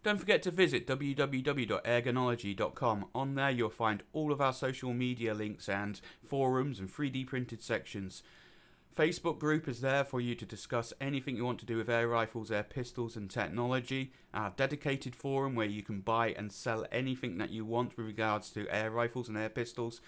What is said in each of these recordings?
Don't forget to visit www.ergonology.com. On there you'll find all of our social media links and forums and 3D printed sections. Facebook group is there for you to discuss anything you want to do with air rifles, air pistols and technology. Our dedicated forum where you can buy and sell anything that you want with regards to air rifles and air pistols,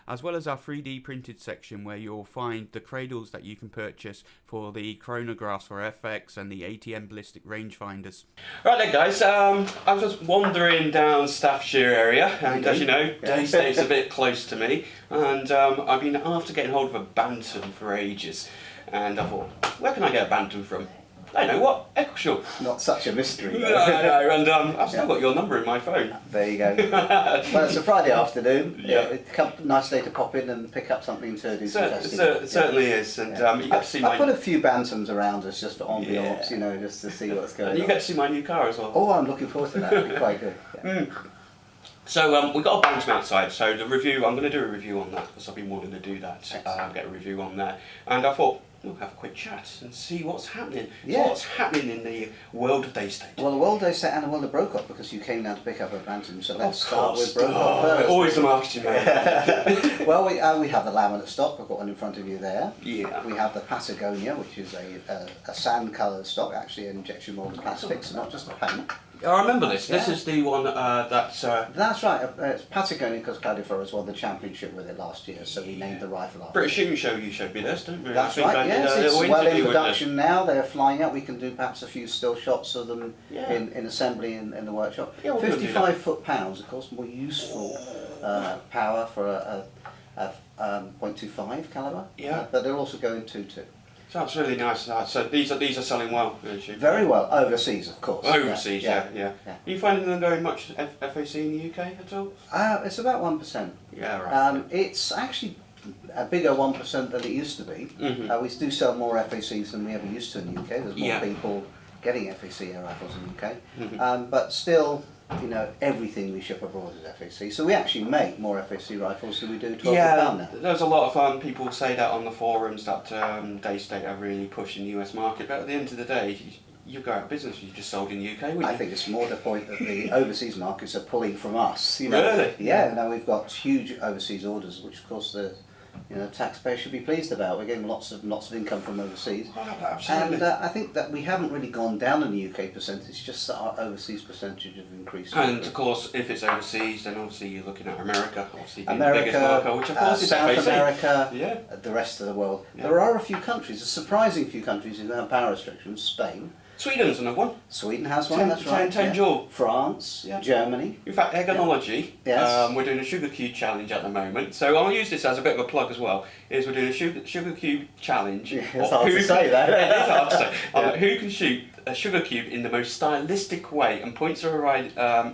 as well as our 3D printed section where you'll find the cradles that you can purchase for the chronographs for FX and the ATM ballistic rangefinders. Right then guys, I was just wandering down Staffordshire area, and as you know, DayState's a bit close to me, and I've been after getting hold of a Bantam for ages, and I thought, where can I get a Bantam from? I know what, Eccleshall. Not such a mystery. No, and I've still got your number in my phone. There you go. Well, it's a Friday afternoon. Yeah. Nice day to pop in and pick up something to do some testing. It certainly is, and you get to see I put a few Bantams around us just for ambiance, just to see what's going on. And you get to see my new car as well. Oh, I'm looking forward to that. It'll be quite good. Yeah. So we got a Bantam outside, so the review, I'm going to do a review on that because I've been wanting to do that, get a review on there, and I thought, we'll have a quick chat and see what's happening. Yeah. So what's happening in the world of DayState? Well, the world of DayState and the world of Bullpup, because you came down to pick up a Bantam, so let's start with Bullpup first. Always the marketing man. Well, we have the laminate stock. I've got one in front of you there. Yeah. We have the Patagonia, which is a sand-coloured stock, actually an injection molded plastic, so not just a paint. I remember this. This is the one that's... That's right. It's Patagonia because Claudio won the championship with it last year, so we named the rifle after British Shooting Show, you showed me this, didn't you? That's right, yes. It's well in production now. They're flying out. We can do perhaps a few still shots of them in assembly in the workshop. Yeah, 55 foot-pounds, of course, more useful power for a .25 calibre. Yeah. But they're also going 2.2. So that's really nice. So these are selling well. Very well. Overseas, of course. Overseas, yeah. Are you finding them going much FAC in the UK at all? It's about 1%. Yeah, right. It's actually a bigger 1% than it used to be. Mm-hmm. We do sell more FACs than we ever used to in the UK. There's more people getting FAC air rifles in the UK. Mm-hmm. But still, everything we ship abroad is FAC. So we actually make more FAC rifles than we do 12 pound now. There's a lot of people say that on the forums that DayState are really pushing the US market, but at the end of the day, you go out of business. You just sold in the UK, wouldn't you? I think it's more the point that the overseas markets are pulling from us. Really? Yeah. Now we've got huge overseas orders, which of course the taxpayers should be pleased about. We're getting lots of income from overseas. Oh, absolutely. And I think that we haven't really gone down in the UK percentage, just that our overseas percentage have increased. And of course, if it's overseas, then obviously you're looking at America, obviously being the America, biggest market, which of course is South FAC. America, the rest of the world. Yeah. There are a few countries, a surprising few countries who have power restrictions. Spain. Sweden's another one. Sweden has one, that's right. Tanjore. France, Germany. In fact, Ergonology, Yes. we're doing a sugar cube challenge at the moment, so I'll use this as a bit of a plug as well, is we're doing a sugar cube challenge. Yeah, it's hard to say that. It's hard to say. Who can shoot a sugar cube in the most stylistic way, and points are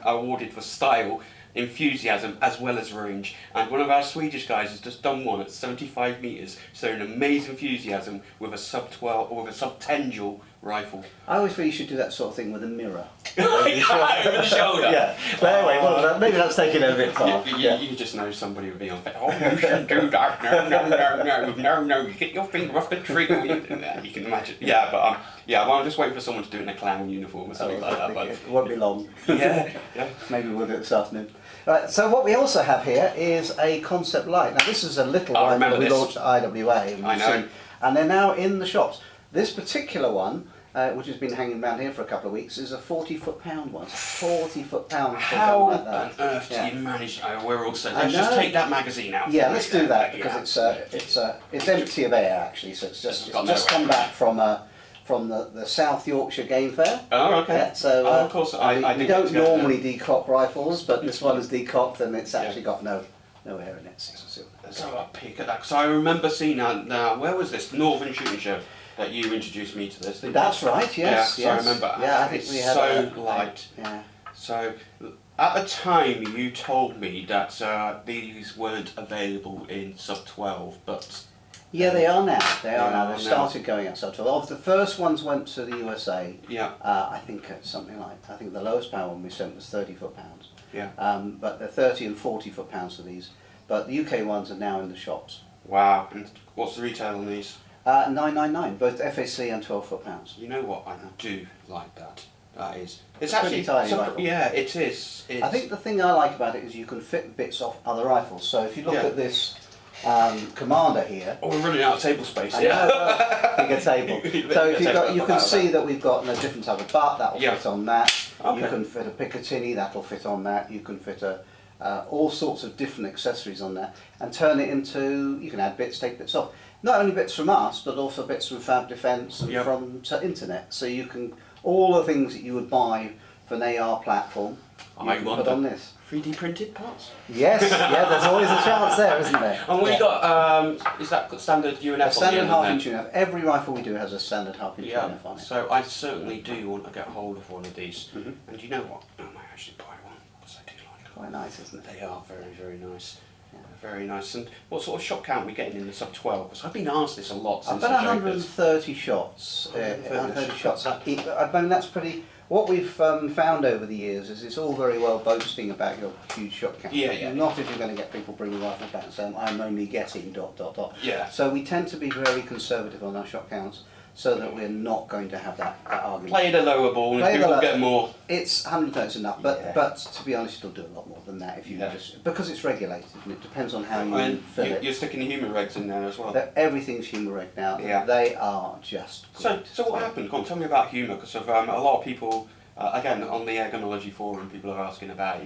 awarded for style, enthusiasm as well as range, and one of our Swedish guys has just done one at 75 metres, so an amazing enthusiasm with a sub-12 or with a sub-10 joule rifle. I always feel you should do that sort of thing with a mirror. Over the shoulder. Yeah. But anyway, well, maybe that's taking it a bit far. You just know somebody would be on. Oh, you shouldn't do that. No. You get your finger off the trigger. You can imagine. Yeah, but well, I'm just waiting for someone to do it in a clown uniform or something like that. But It won't be long. yeah. Maybe we'll do it this afternoon. Right, so what we also have here is a concept light. Now this is a little light that we launched at IWA. I know. And they're now in the shops. This particular one, which has been hanging around here for a couple of weeks, is a 40 foot-pound one. 40 foot-pound. How like that. on earth do you manage? We're all set. I Let's just know. take that magazine out. Yeah, let's do that because it's empty of air actually. So it's just come back from the South Yorkshire Game Fair. Oh, okay. Yeah, so of course, we don't normally decock rifles, but this one is decocked and it's actually got no air in it. Let's have a peek at that. Because I remember seeing that. Now, where was this Northern Shooting Show that you introduced me to this? That's right. Yes. Yeah, so I remember. Yeah, I think we had so light. Yeah. So at the time you told me that these weren't available in sub 12, but yeah, they are now. They've started going out sub 12. The first ones went to the USA. Yeah. I think I think the lowest power one we sent was 30 foot-pounds. Yeah. But they're 30 and 40 foot-pounds for these. But the UK ones are now in the shops. Wow. And what's the retail on these? $9.99, both FAC and 12 foot-pounds. You know what? I do like that. That is. It's pretty actually tiny rifle. Yeah, it is. It's, I think the thing I like about it is you can fit bits off other rifles. So if you look at this Commander here. Oh, we're running out of table space I here. know, bigger table. So if you've got, you can see that we've got a different type of butt that will fit on that. Okay. You can fit a Picatinny, that'll fit on that. You can fit all sorts of different accessories on that, and turn it into. You can add bits, take bits off. Not only bits from us, but also bits from Fab Defence and from internet. So you can all the things that you would buy for an AR platform. You can put on this. 3D printed parts? Yes, yeah, there's always a chance there, isn't there? And we've got, is that standard UNF a standard half-inch UNF. Every rifle we do has a standard half-inch UNF on it. So I certainly do want to get hold of one of these. And you know what? I might actually buy one, because I do like them. Quite nice, isn't it? They are very, very nice. Yeah. Very nice. And what sort of shot count are we getting in the sub 12? Because I've been asked this a lot since About 130 shots. 130 shots. I mean, that's pretty. What we've found over the years is it's all very well boasting about your huge shot count. Yeah. Not if you're going to get people bringing rifles back and saying, I'm only getting ... Yeah. So we tend to be very conservative on our shot counts so that we're not going to have that argument. Play the lower ball and if people get more. It's 130 is enough, but to be honest, you'll do a lot more than that if you just, because it's regulated and it depends on how you fill it. You're sticking the human regs in there as well. Everything's humour reg now. Yeah. They are just good. So what happened? Go on, tell me about humour, because a lot of people, again, on the Ergonology forum, people are asking about,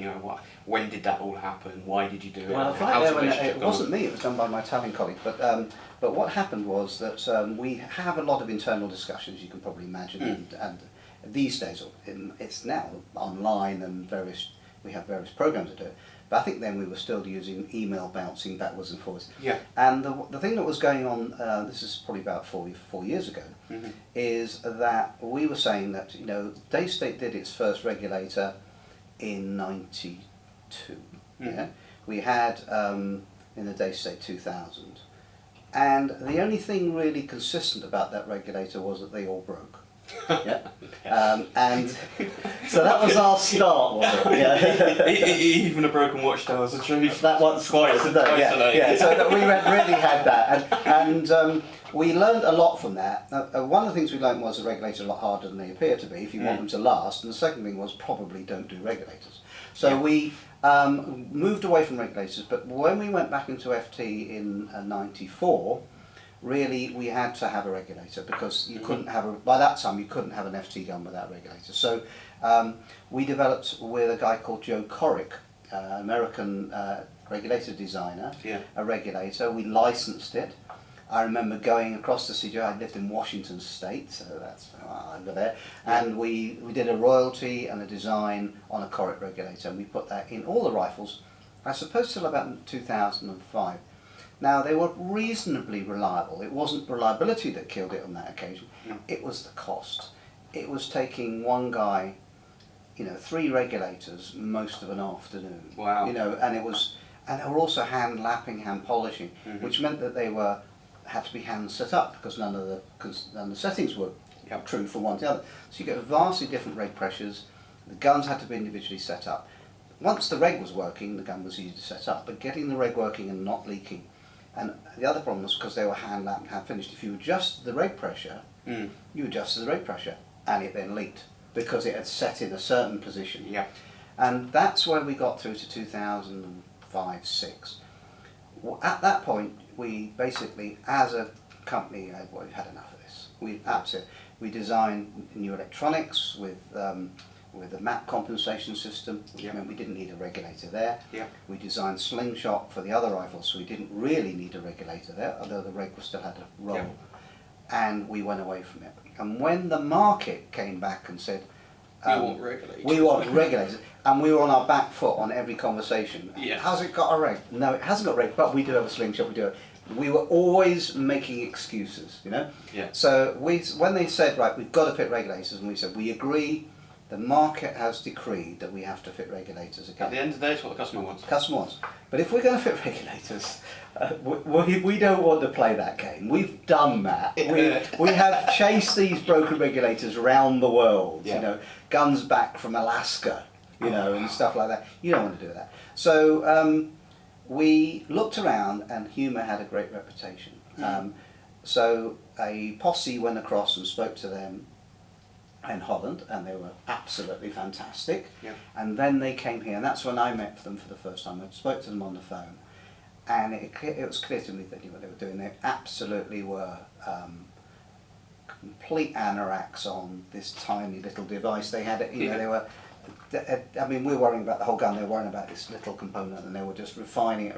when did that all happen? Why did you do it? Well, it wasn't me, it was done by my Italian colleague, but what happened was that we have a lot of internal discussions, you can probably imagine, and these days it's now online and we have various programs to do it. But I think then we were still using email bouncing backwards and forwards. Yeah. And the thing that was going on, this is probably about 4 years ago, is that we were saying that, DayState did its first regulator in '92. Yeah? We had in the DayState 2000. And the only thing really consistent about that regulator was that they all broke. Yeah. And so that was our start, was it? Yeah. Even a broken watch tells the truth. That once twice a day. Yeah. So that we really had that, and we learned a lot from that. One of the things we learned was the regulators are a lot harder than they appear to be if you want them to last, and the second thing was probably don't do regulators. So we moved away from regulators, but when we went back into FT in '94. Really, we had to have a regulator because you couldn't have by that time you couldn't have an FT gun without a regulator. So we developed with a guy called Joe Corrick, American regulator designer, a regulator. We licensed it. I remember going across the CGI. I lived in Washington State, so that's over there. And we did a royalty and a design on a Corrick regulator, and we put that in all the rifles, I suppose till about 2005. Now, they were reasonably reliable. It wasn't reliability that killed it on that occasion. It was the cost. It was taking one guy, 3 regulators most of an afternoon. Wow. And they were also hand lapping, hand polishing, which meant that they had to be hand set up because none of the settings were true from one to the other. So you get vastly different reg pressures. The guns had to be individually set up. Once the reg was working, the gun was easy to set up, but getting the reg working and not leaking. And the other problem was because they were hand lapped and hand finished. If you adjust the reg pressure, you adjusted the reg pressure, and it then leaked because it had set in a certain position. Yeah. And that's where we got through to 2005-06. At that point, we basically, as a company, we've had enough of this. We designed new electronics with a map compensation system, which meant we didn't need a regulator there. Yeah. We designed slingshot for the other rifles, so we didn't really need a regulator there, although the reg still had a role. Yeah. And we went away from it. And when the market came back and said, we want regulators, and we were on our back foot on every conversation. Yeah. How's it got a reg? No, it hasn't got a reg, but we do have a slingshot, we do it. We were always making excuses, Yeah. So when they said, right, we've got to fit regulators, and we said, we agree. The market has decreed that we have to fit regulators again. At the end of the day, it's what the customer wants. Customer wants. But if we're going to fit regulators, we don't want to play that game. We've done that. We have chased these broken regulators around the world. Guns back from Alaska, and stuff like that. You don't want to do that. So we looked around, and humour had a great reputation. So a posse went across and spoke to them. in Holland, and they were absolutely fantastic. Yeah. And then they came here, and that's when I met them for the first time. I spoke to them on the phone, and it was clear to me that they knew what they were doing. They absolutely were complete anoraks on this tiny little device they had. You know, they were. I mean, we were worrying about the whole gun. They were worrying about this little component, and they were just refining it,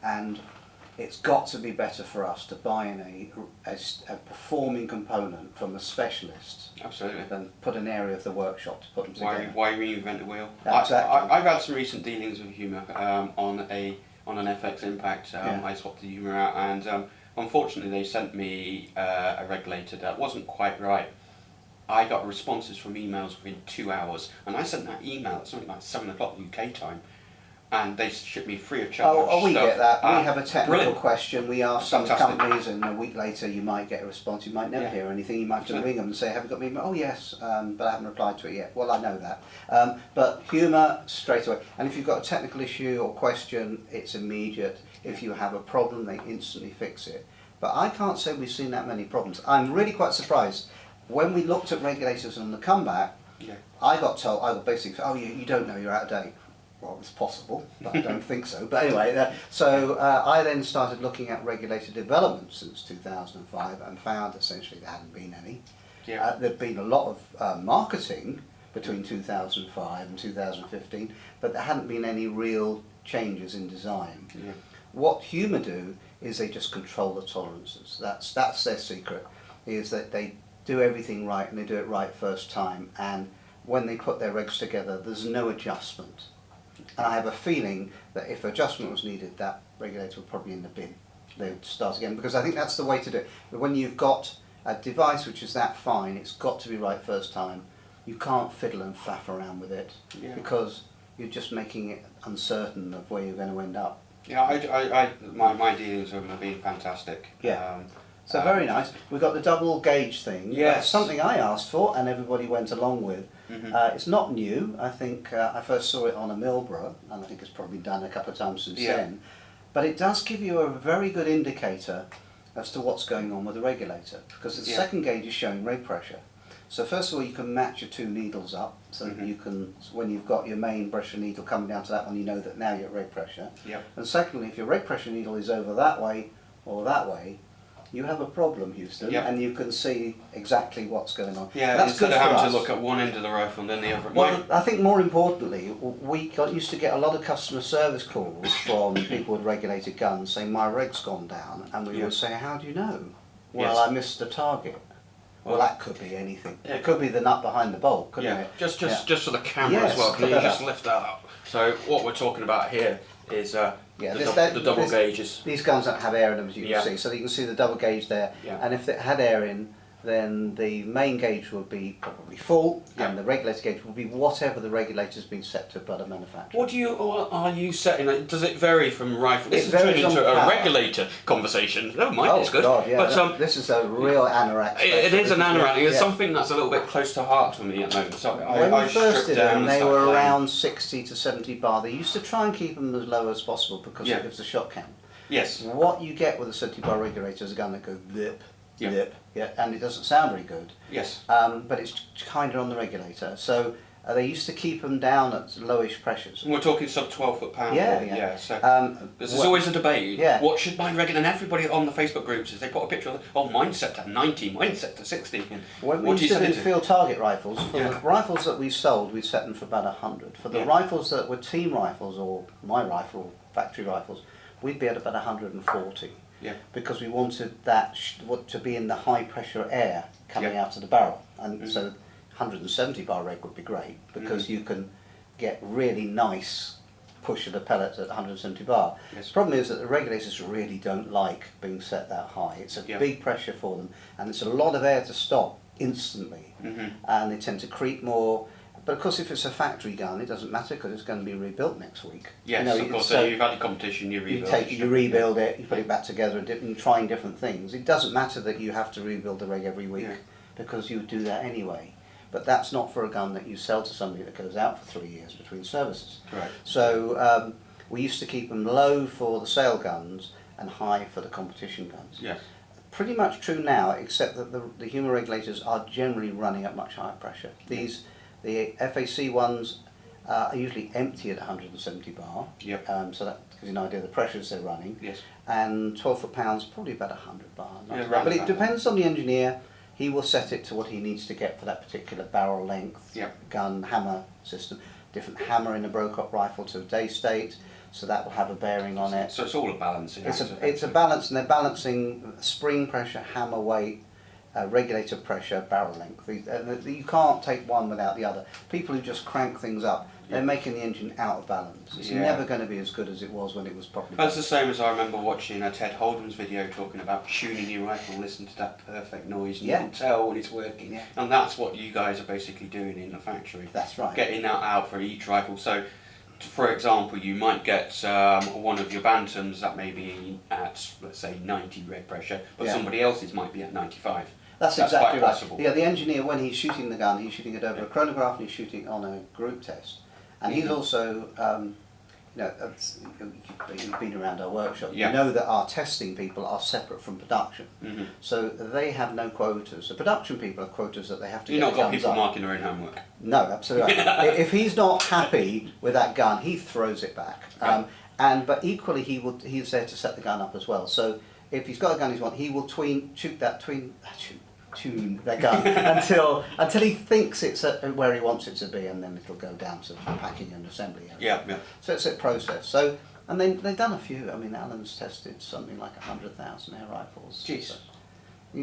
and it's got to be better for us to buy in a performing component from a specialist. Absolutely. Than put an area of the workshop to put them together. Why reinvent the wheel? Exactly. I've had some recent dealings with Humour on an FX Impact. I swapped the Humour out, and unfortunately they sent me a regulator that wasn't quite right. I got responses from emails within 2 hours, and I sent that email at something like 7 o'clock UK time, and they shipped me free of charge. Oh, we get that. We have a technical brilliant. question. We ask some Fantastic. companies, and a week later you might get a response. You might never hear anything. You might have to ring them and say, "Have you got me?" Oh, yes, but I haven't replied to it yet. Well, I know that. But Humour straight away. And if you've got a technical issue or question, it's immediate. If you have a problem, they instantly fix it. But I can't say we've seen that many problems. I'm really quite surprised. When we looked at regulators on the comeback, I got basically, "Oh, you don't know, you're out of date." Well, it's possible, but I don't think so. But anyway, so I then started looking at regulator development since 2005 and found essentially there hadn't been any. There'd been a lot of marketing between 2005 and 2015, but there hadn't been any real changes in design. What Humour do is they just control the tolerances. That's their secret, is that they do everything right, and they do it right first time, and when they put their regs together there's no adjustment. And I have a feeling that if adjustment was needed, that regulator would probably in the bin. They would start again, because I think that's the way to do it. But when you've got a device which is that fine, it's got to be right first time. You can't fiddle and faff around with it, because you're just making it uncertain of where you're going to end up. My dealings with them have been fantastic. So very nice. We've got the double gauge thing. That's something I asked for and everybody went along with. It's not new. I think I first saw it on a Milborough, and I think it's probably done a couple of times since then. But it does give you a very good indicator as to what's going on with the regulator, because the second gauge is showing reg pressure. So first of all, you can match your two needles up, so that you can, when you've got your main pressure needle coming down to that one, you know that now you're at reg pressure. And secondly, if your reg pressure needle is over that way or that way, you have a problem, Houston, and you can see exactly what's going on. That's instead good of having for to us. look at one end of the rifle and then the other. Well, I think more importantly, we used to get a lot of customer service calls from people with regulated guns saying, "My reg's gone down," and we would say, "How do you know?" "Well, I missed the target." Well, that could be anything. It could be the nut behind the bolt, couldn't it? Just for the camera as well. Can you just lift that up? So what we're talking about here is the double gauges. These guns don't have air in them, as you can see, so you can see the double gauge there. And if it had air in, then the main gauge would be probably full, and the regulator gauge will be whatever the regulator's been set to by the manufacturer. What are you setting? Does it vary from rifle? This has varies turned into on a power. regulator conversation. Never mind, it's good. God, yeah. But This is a real anorak. it is an anorak. It's something that's a little bit close to heart for me at the moment. So when we first did them, they were playing. around 60 to 70 bar. They used to try and keep them as low as possible because it gives the shot count. Yes. What you get with a 70 bar regulator is a gun that goes blip, blip, and it doesn't sound very good. Yes. But it's kind of on the regulator. So they used to keep them down at lowish pressures. And we're talking sub 12 foot pound. So this is always a debate. What should my regulator? And everybody on the Facebook groups is they put a picture of, mine's set to 90, mine's set to 60. When we used to do field target rifles, for the rifles that we sold, we set them for about 100. For the rifles that were team rifles or my rifle, factory rifles, we'd be at about 140. Because we wanted that to be in the high pressure air coming out of the barrel, and so 170 bar reg would be great because you can get really nice push of the pellets at 170 bar. The problem is that the regulators really don't like being set that high. It's a big pressure for them, and it's a lot of air to stop instantly, and they tend to creep more. But of course, if it's a factory gun, it doesn't matter because it's going to be rebuilt next week. Yes, of course. So you've had a competition, you rebuild it. You rebuild it, you put it back together, and trying different things. It doesn't matter that you have to rebuild the reg every week because you do that anyway. But that's not for a gun that you sell to somebody that goes out for 3 years between services. Right. So we used to keep them low for the sale guns and high for the competition guns. pretty much true now, except that the human regulators are generally running at much higher pressure. The FAC ones are usually empty at 170 bar. Yep. So that gives you an idea of the pressures they're running. Yes. And 12 foot-pounds, probably about 100 bar. Yeah, but it depends on the engineer. He will set it to what he needs to get for that particular barrel length, gun, hammer system. Different hammer in a Brocock rifle to a DayState, so that will have a bearing on it. So it's all a balancing. It's a balance, and they're balancing spring pressure, hammer weight, regulator pressure, barrel length. You can't take one without the other. People who just crank things up, they're making the engine out of balance. It's never going to be as good as it was when it was properly. That's the same as I remember watching Ted Holden's video talking about tuning your rifle, listen to that perfect noise, and you can tell when it's working. Yeah. And that's what you guys are basically doing in the factory. That's right. Getting that out for each rifle. So, for example, you might get one of your Bantams that may be at, let's say, 90 red pressure, but somebody else's might be at 95. That's exactly quite right. possible. Yeah, the engineer, when he's shooting the gun, he's shooting it over a chronograph and he's shooting on a group test. And he's also, you've been around our workshop, you know that our testing people are separate from production. So they have no quotas. The production people have quotas that they have to get. You've not got guns people up. marking their own homework. No, absolutely. If he's not happy with that gun, he throws it back. But equally, he's there to set the gun up as well. So if he's got a gun he will tune that gun until he thinks it's at where he wants it to be, and then it'll go down to the packing and assembly area. Yeah. So it's a process. So, and then they've done a few. I mean, Alan's tested something like 100,000 air rifles. Jeez. So,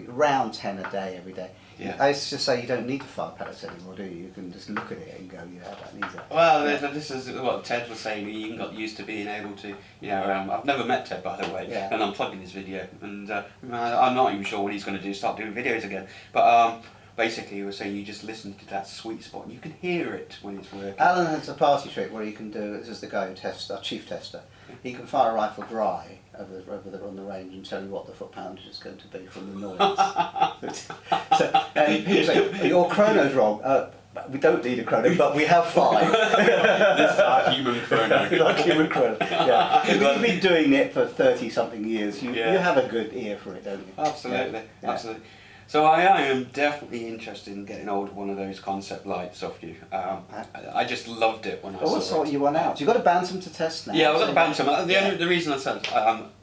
around 10 a day, every day. Yeah. I used to say you don't need to fire pellets anymore, do you? You can just look at it and go, yeah, that needs it. Well, this is what Ted was saying. He even got used to being able to, I've never met Ted, by the way, and I'm plugging his video, and I'm not even sure what he's going to do, start doing videos again. But basically, he was saying you just listen to that sweet spot, and you can hear it when it's working. Alan has a party trick where he can do, this is the guy who tests, our chief tester, he can fire a rifle dry on the range and tell you what the foot-poundage is going to be from the noise. And people say, your chrono's wrong. We don't need a chrono, but we have 5. This is our human chrono. Our human chrono. Yeah. If you've been doing it for 30-something years, you have a good ear for it, don't you? Absolutely, absolutely. So I am definitely interested in getting hold of one of those concept lights off you. I just loved it when I saw it. What sort you want out? You've got a Bantam to test now. Yeah, I've got the Bantam. The reason I said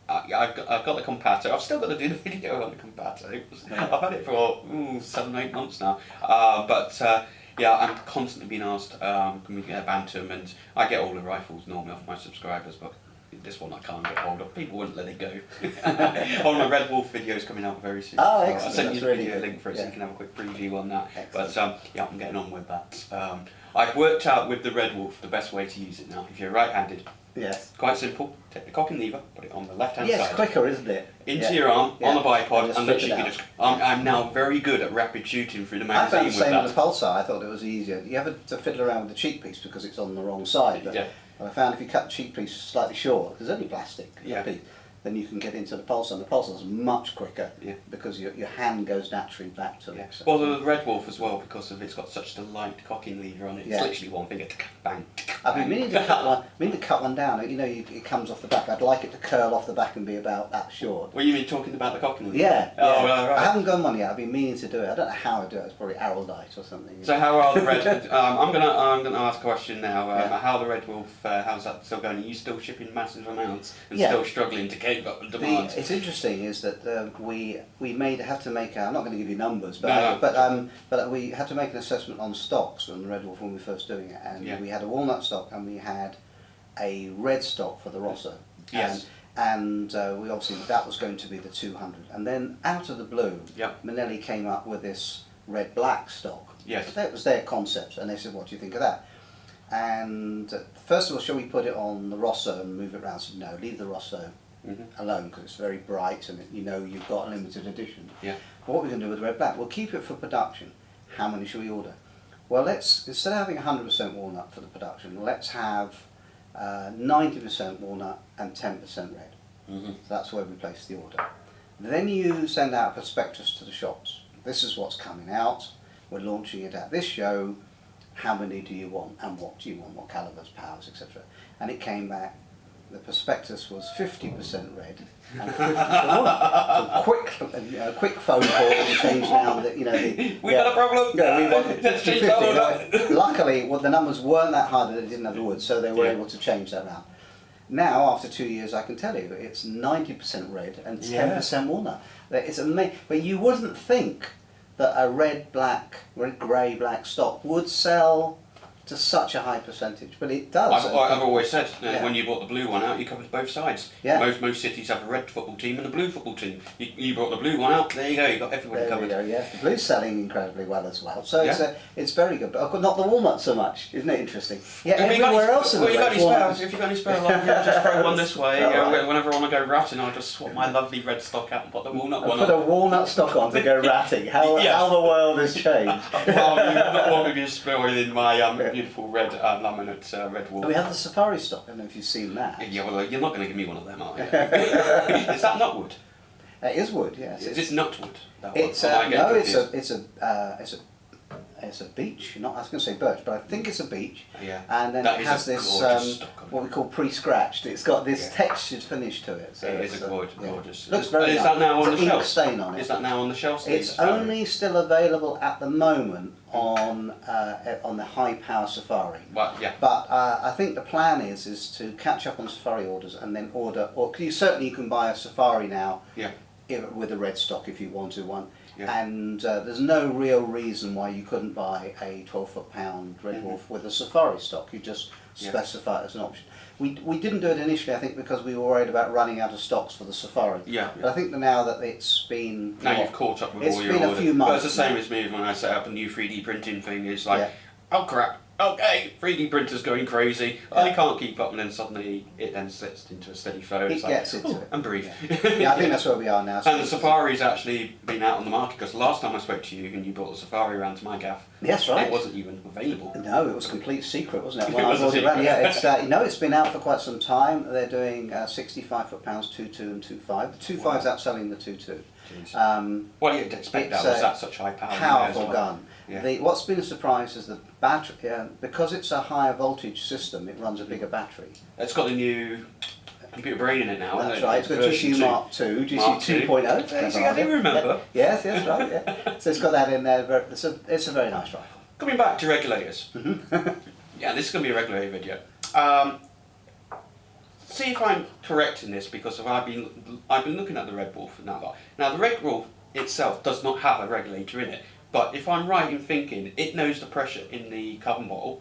I've got the Compatter. I've still got to do the video on the Compatter. I've had it for 7-8 months now. I'm constantly being asked, can we get a Bantam? And I get all the rifles normally off my subscribers, but this one I can't get hold of. People wouldn't let it go. One of my Red Wolf videos coming out very soon. Oh, so excellent. I'll send you the really video good. link for it so you can have a quick preview on that. Excellent. But I'm getting on with that. I've worked out with the Red Wolf the best way to use it now. If you're right-handed, yes, quite simple. Take the cocking lever, put it on the left-hand side. Yes, quicker, isn't it? Into your arm, on the bipod, and flip literally it just... I'm now very good at rapid shooting through the I magazine found the with same that. with the pulsar. I thought it was easier. You have to fiddle around with the cheek piece because it's on the wrong side. But I found if you cut the cheek piece slightly short, because it's only plastic piece, then you can get into the pulsar. And the pulsar is much quicker because your hand goes naturally back to it. Well, the Red Wolf as well, because of it's got such a light cocking lever on it. It's literally one finger, bang. I've been meaning to cut one down. It comes off the back. I'd like it to curl off the back and be about that short. Well, you mean talking about the cocking lever? Yeah. Oh, right. I haven't done one yet. I've been meaning to do it. I don't know how I do it. It's probably araldite or something. So how are the Red? I'm gonna ask a question now. How the Red Wolf? How's that still going? Are you still shipping massive amounts and still struggling to keep up with demand? It's interesting is that we had to make. I'm not going to give you numbers, but we had to make an assessment on stocks on the Red Wolf when we were first doing it, and we had a walnut stock and we had a red stock for the Rosso. Yes. And we obviously that was going to be the 200, and then out of the blue, Manelli came up with this red-black stock. Yes. That was their concept, and they said, "What do you think of that?" And first of all, shall we put it on the Rosso and move it around? I said, no, leave the Rosso alone because it's very bright and you've got a limited edition. Yeah. But what we're going to do with red black, we'll keep it for production. How many shall we order? Well, let's instead of having 100% walnut for the production, let's have 90% walnut and 10% red. So that's where we place the order. Then you send out a prospectus to the shops. This is what's coming out. We're launching it at this show. How many do you want and what do you want? What calibers, powers, etc. And it came back the prospectus was 50% red and 50%. Quick phone call and change now that we got a problem. Yeah, we want Let's to change 50. that. Luckily, the numbers weren't that high that they didn't have the wood, so they were Yeah. able to change that around. Now, after 2 years, I can tell you it's 90% red and 10% walnut. It's amazing, but you wouldn't think that a red, grey, black stock would sell to such a high percentage, but it does. I've always said when you brought the blue one out, you covered both sides. Yeah. Most cities have a red football team and a blue football team. You brought the blue one out. There you go. You got everybody covered. There we go. Yeah, the blue's selling incredibly well as well. So it's very good. But not the walnut so much. Isn't it interesting? Yeah, everywhere else in the you got any walnut. spares? If you've got any spare, just throw one this way. Whenever I want to go ratting, I'll just swap my lovely red stock out and put the walnut one on. Put a walnut stock on to go ratting. How the world has changed. Well, you're not want to be spoiling my beautiful red laminate red wall. We have the safari stock. I don't know if you've seen that. Yeah, well, you're not going to give me one of them, are you? Is that nutwood? It is wood, yes. Is it nutwood? It's it's a beech. I was going to say birch, but I think it's a beech. Yeah. And then it has this what we call pre-scratched. It's got this textured finish to it. So it is a gorgeous. Looks very nice. Is that now on the shelf? Stain on it. Is that now on the shelf? It's only still available at the moment on the high power Safari. Well, yeah. But I think the plan is to catch up on Safari orders and then order. Or you can buy a Safari now. Yeah. With a red stock if you wanted one. Yeah. And there's no real reason why you couldn't buy a 12 foot-pound Red Wolf with a Safari stock. You just specify it as an option. We didn't do it initially, I think, because we were worried about running out of stocks for the Safari. Yeah. But I think now that it's been... Now you've caught up with all your orders. It's been a few months. Well, it's the same as me when I set up a new 3D printing thing. It's like, oh crap, okay, 3D printer's going crazy. I can't keep up, and then suddenly it then sets into a steady flow. It gets into it. And breathe. Yeah, I think that's where we are now. And the Safari's actually been out on the market, because last time I spoke to you and you brought the Safari around to my gaff, yes, right. It wasn't even available. No, it was a complete secret, wasn't it? It was a secret. Yeah, it's been out for quite some time. They're doing 65 foot-pounds 2.2 and 2.5. The 2.5's outselling the 2.2. Well, you'd expect that was that such high power. Powerful gun. Yeah. What's been a surprise is the battery, because it's a higher voltage system, it runs a bigger battery. It's got the new computer brain in it now. That's right, it's got GCU Mark 2, GCU 2.0. See, I do remember. Yes, right, yeah. So it's got that in there, it's a very nice rifle. Coming back to regulators. Yeah, this is going to be a regulator video. See if I'm correct in this, because I've been looking at the Red Wolf now. Now, the Red Wolf itself does not have a regulator in it. But if I'm right in thinking, it knows the pressure in the carbon bottle,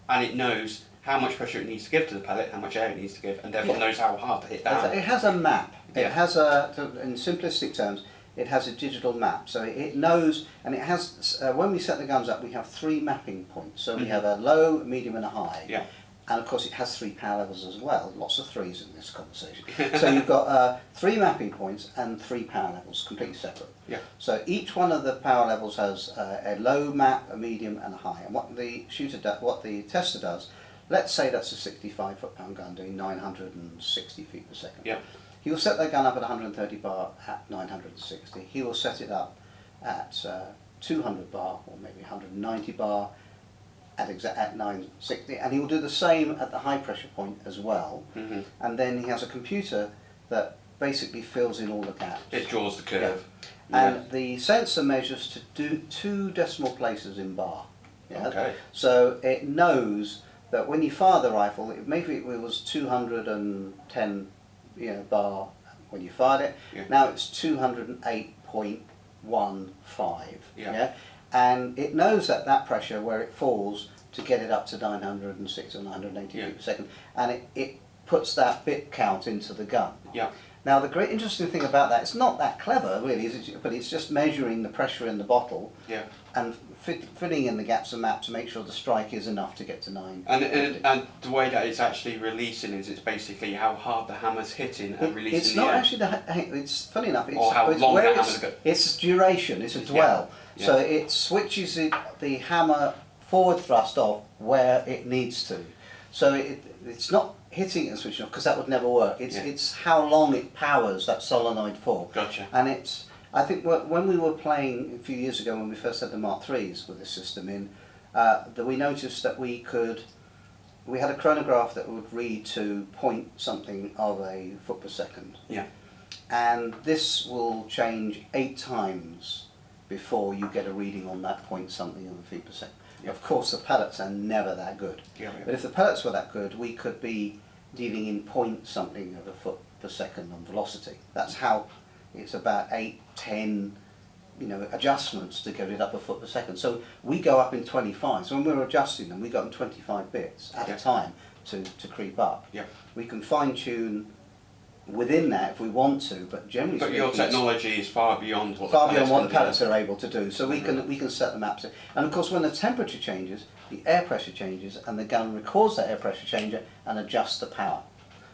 and it knows how much pressure it needs to give to the pellet, how much air it needs to give, and therefore knows how hard to hit down. It has a map. It has in simplistic terms, it has a digital map. So it knows, and it has, when we set the guns up, we have 3 mapping points. So we have a low, a medium and a high. Yeah. And of course it has 3 power levels as well, lots of 3s in this conversation. So you've got 3 mapping points and 3 power levels, completely separate. Yeah. So each one of the power levels has a low map, a medium and a high. And what the tester does, let's say that's a 65 foot-pound gun doing 960 feet per second. Yeah. He will set that gun up at 130 bar at 960. He will set it up at 200 bar or maybe 190 bar at 960, and he will do the same at the high pressure point as well. And then he has a computer that basically fills in all the gaps. It draws the curve. And the sensor measures to do 2 decimal places in bar. Okay. So it knows that when you fire the rifle, maybe it was 210 bar when you fired it. Now it's 208.15. And it knows that pressure where it falls to get it up to 906 or 980 feet per second, and it puts that bit count into the gun. Yeah. Now the great interesting thing about that, it's not that clever really, but it's just measuring the pressure in the bottle and filling in the gaps of map to make sure the strike is enough to get to 9. And the way that it's actually releasing is it's basically how hard the hammer's hitting and releasing it's not actually it's funny enough, it's, or how long the hammer's got. It's duration, it's a dwell. Yeah. So it switches the hammer forward thrust off where it needs to. So it's not hitting and switching off, because that would never work. It's how long it powers that solenoid for. Gotcha. And I think when we were playing a few years ago, when we first had the Mark IIIs with this system in, that we noticed that we could we had a chronograph that would read to point something of a foot per second. Yeah. And this will change 8 times before you get a reading on that point something of a feet per second. Yeah. Of course, the pellets are never that good. Yeah. But if the pellets were that good, we could be dealing in point something of a foot per second on velocity. That's how it's about 8, 10, adjustments to get it up a foot per second. So we go up in 25. So when we're adjusting them, we go up in 25 bits at a time to creep up. Yeah. We can fine tune within that if we want to, but generally But your technology is far beyond what the pellets are able to do. So we can set the maps. And of course, when the temperature changes, the air pressure changes, and the gun records that air pressure change and adjusts the power.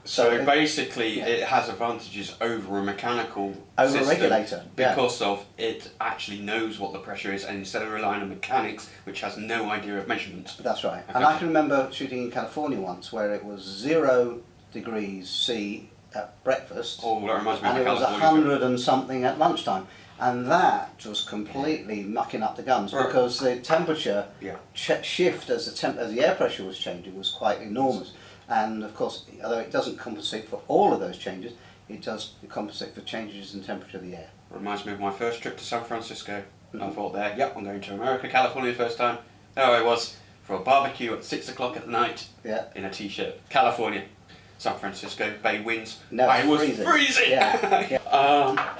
So basically, it has advantages over a mechanical over a system regulator because of it actually knows what the pressure is, and instead of relying on mechanics, which has no idea of measurement. That's right. Okay. And I can remember shooting in California once, where it was 0 degrees C at breakfast, Oh, that reminds me of and the it was California 100 and something at lunchtime. And that was completely mucking up the guns because the temperature shift as the air pressure was changing was quite enormous. And of course, although it doesn't compensate for all of those changes, it does compensate for changes in temperature of the air. Reminds me of my first trip to San Francisco. I thought there, yep, I'm going to America, California the first time. There I was for a barbecue at 6 o'clock at night in a t-shirt. California, San Francisco, Bay winds. No, I was freezing. Yeah.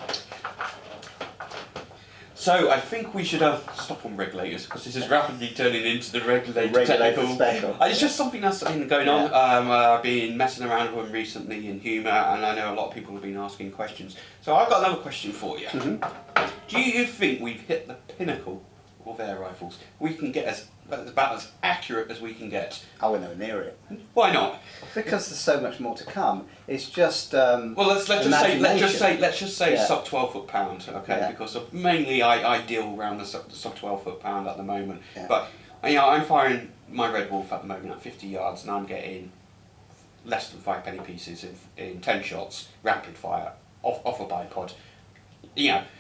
So I think we should stop on regulators because this is rapidly turning into the regulator technical. Special. It's just something that's been going on. I've been messing around with them recently in humour, and I know a lot of people have been asking questions. So I've got another question for you. Do you think we've hit the pinnacle of air rifles? We can get about as accurate as we can get. I wouldn't know near it. Why not? Because there's so much more to come. It's just well, let's just say Yeah. sub 12 foot pound, okay? Yeah. Because mainly I deal around the sub 12 foot pound at the moment. Yeah. But I'm firing my Red Wolf at the moment at 50 yards, and I'm getting less than 5 penny pieces in 10 shots, rapid fire off a bipod.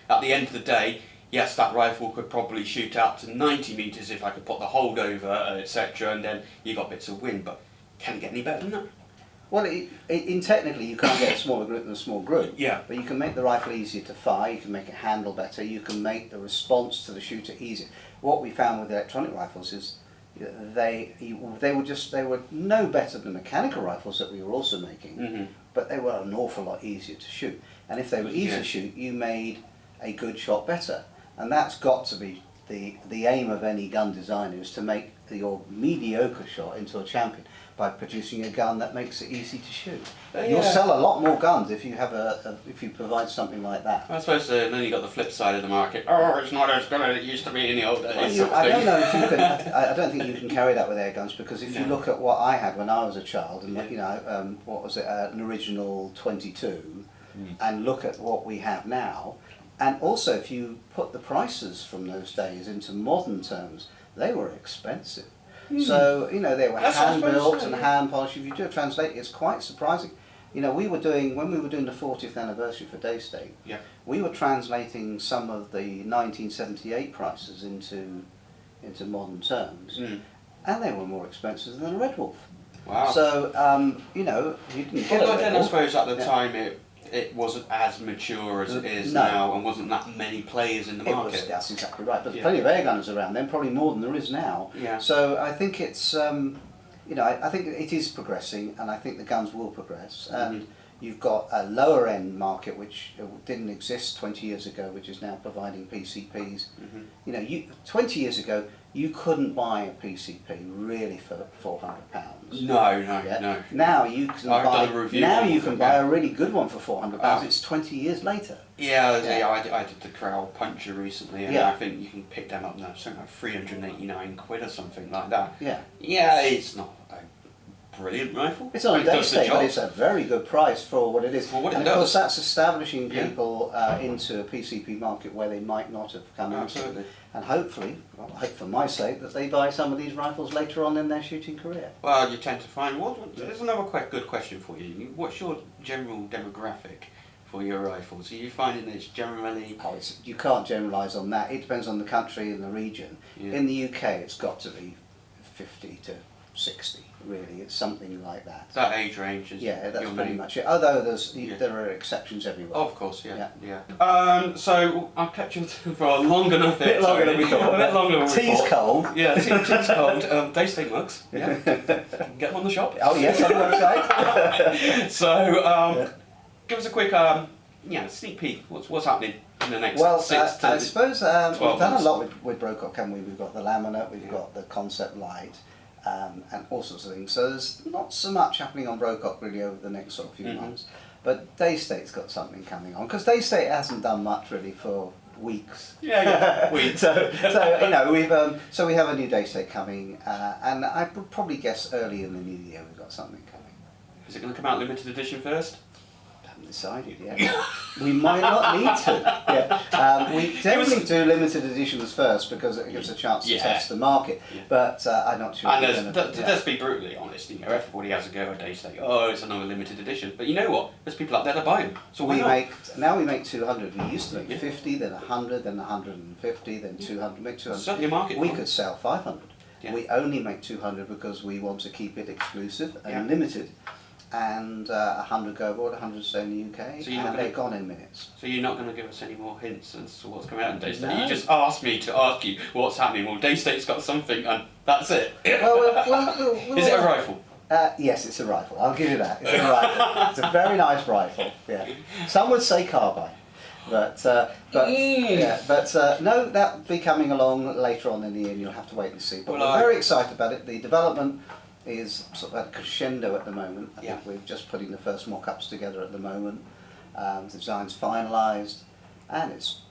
At the end of the day, yes, that rifle could probably shoot out to 90 metres if I could put the hold over, etc., and then you got bits of wind, but can it get any better than that? Well, technically you can't get a smaller group than a small group. Yeah. But you can make the rifle easier to fire, you can make it handle better, you can make the response to the shooter easier. What we found with electronic rifles is they were no better than mechanical rifles that we were also making, but they were an awful lot easier to shoot. And if they were easier to shoot, you made a good shot better. And that's got to be the aim of any gun designer, is to make your mediocre shot into a champion by producing a gun that makes it easy to shoot. You'll sell a lot more guns if you have if you provide something like that. I suppose then you got the flip side of the market. Oh, it's not as good as it used to be in the old days. I don't know if you can. I don't think you can carry that with air guns, because if you look at what I had when I was a child, and what was it, an original 22, and look at what we have now. And also, if you put the prices from those days into modern terms, they were expensive. So, they were hand-built and hand-polished. If you do a translate, it's quite surprising. When we were doing the 40th anniversary for DayState, we were translating some of the 1978 prices into modern terms, and they were more expensive than a Red Wolf. Wow. So, you didn't get But a Red then Wolf. I suppose at the time it wasn't as mature as it is now, and wasn't that many players in the market. That's exactly right. But there's plenty of air gunners around then, probably more than there is now. Yeah. So I think it's, I think it is progressing, and I think the guns will progress. And you've got a lower end market which didn't exist 20 years ago, which is now providing PCPs. 20 years ago, you couldn't buy a PCP really for £400. No. Now you can buy a really good one for £400. It's 20 years later. I did the Corral Puncher recently, and I think you can pick them up now, something like 389 quid or something like that. Yeah, it's not a brilliant rifle. It's on a DayState, but it's a very good price for what it is. For what it and does. Of course, that's establishing people into a PCP market where they might not have come Absolutely. into. And hopefully, I hope for my sake, that they buy some of these rifles later on in their shooting career. Well, you tend to find. There's another quite good question for you. What's your general demographic for your rifles? Are you finding that it's generally... You can't generalise on that. It depends on the country and the region. In the UK, it's got to be 50 to 60. Really, it's something like that. That age range is that's pretty much it. Although there are exceptions everywhere. Oh, of course, yeah. So I've kept you for long enough. A bit longer than we thought. A bit longer than we thought. Tea's cold. Yeah, tea's cold. DayState mugs. Yeah. Get them on the shop. Oh yes, on the website. So give us a quick sneak peek. What's happening in the next 6 to I suppose 12 we've done months. a lot with Brocock, haven't we? We've got the laminate, we've got the concept light. And all sorts of things. So there's not so much happening on Brocock really over the next sort of few months. But DayState's got something coming on, because DayState hasn't done much really for weeks. Weeks. so we have a new DayState coming, and I would probably guess early in the new year we've got something coming. Is it going to come out limited edition first? Decided yet. We might not need to. We definitely do limited editions first because it gives a chance to test the market. But I'm not sure. And let's be brutally honest. Everybody has a go at DayState. Oh, it's another limited edition. But you know what? There's people out there that buy them. So we make 200. We used to make 50, then 100, then 150, then 200. Make 200. Certainly a market. We could sell 500. Yeah. We only make 200 because we want to keep it exclusive and limited. And 100 go abroad, 100 stay in the UK, and they're gone in minutes. So you're not going to give us any more hints as to what's coming out in DayState? No. You just asked me to ask you what's happening. Well, DayState's got something, and that's it. Is it a rifle? Yes, it's a rifle. I'll give you that. It's a rifle. It's a very nice rifle. Yeah. Some would say carbine, but no, that'll be coming along later on in the year. And you'll have to wait and see. But we're very excited about it. The development is sort of at crescendo at the moment. I think we're just putting the first mock-ups together at the moment. The design's finalised, and it's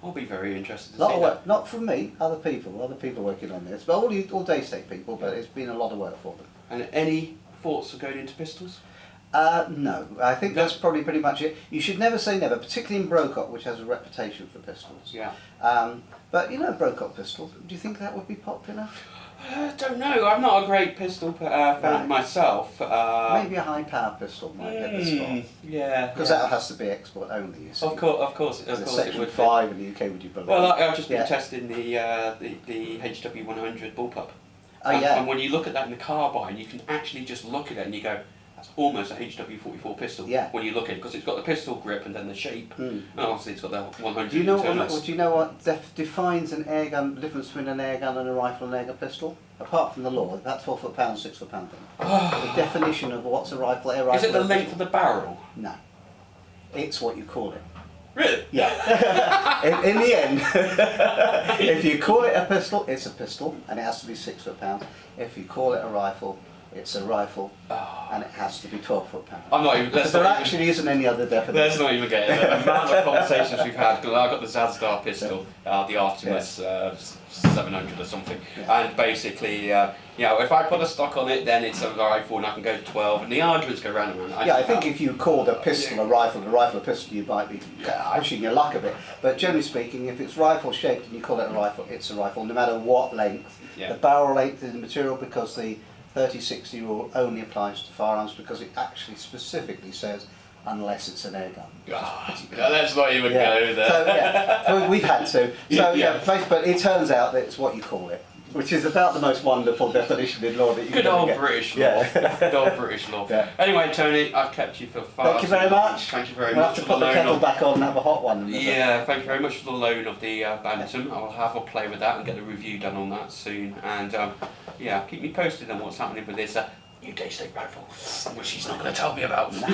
I'll be very interested to lot see of work. that. Not from me, other people working on this, but all DayState people. But it's been a lot of work for them. And any thoughts of going into pistols? No, I think that's probably pretty much it. You should never say never, particularly in Brocock, which has a reputation for pistols. Yeah. But Brocock pistol. Do you think that would be popular? I don't know. I'm not a great pistol fan myself. Maybe a high-power pistol might get the spot. Yeah. Because that has to be export only. You see. Of course, Section it would. 5 in the UK, would you believe? Well, I've just been testing the HW100 Bullpup. And when you look at that in the carbine, you can actually just look at it and you go, that's almost a HW44 pistol. Yeah. When you look at it, because it's got the pistol grip and then the shape. And obviously it's got the 100. Do you know what defines an air gun, the difference between an air gun and a rifle and air gun pistol? Apart from the law, that's 4 foot-pound, 6 foot-pound thing. The definition of what's a rifle, air rifle. Is it the length of the barrel? No. It's what you call it. Really? Yeah. in the end, if you call it a pistol, it's a pistol, and it has to be 6 foot-pound. If you call it a rifle, it's a rifle, and it has to be 12 foot-pound. I'm not even. There actually isn't any other definition. Let's not even get it. The amount of conversations we've had, because I got the Zazdar pistol, the Artemis 700 or something, and basically, if I put a stock on it, then it's a rifle, and I can go to 12, and the arguments go round and round. I think if you called a pistol a rifle a pistol, you might be pushing your luck a bit. But generally speaking, if it's rifle shaped and you call it a rifle, it's a rifle, no matter what length. The barrel length is the material, because the 30-60 rule only applies to firearms, because it actually specifically says unless it's an air gun. Let's not even go there. So we've had to. But it turns out that it's what you call it, which is about the most wonderful definition in law that you can old get. British law. Good old British law. Anyway, Tony, I've kept you for far. Thank you very much. Thank you very we'll much. Have to put the kettle back on and have a hot one. Thank you very much for the loan of the Bantam. I'll have a play with that and get a review done on that soon. And keep me posted on what's happening with this new DayState rifle, which he's not going to tell me about. No.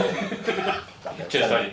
Cheers, Tony.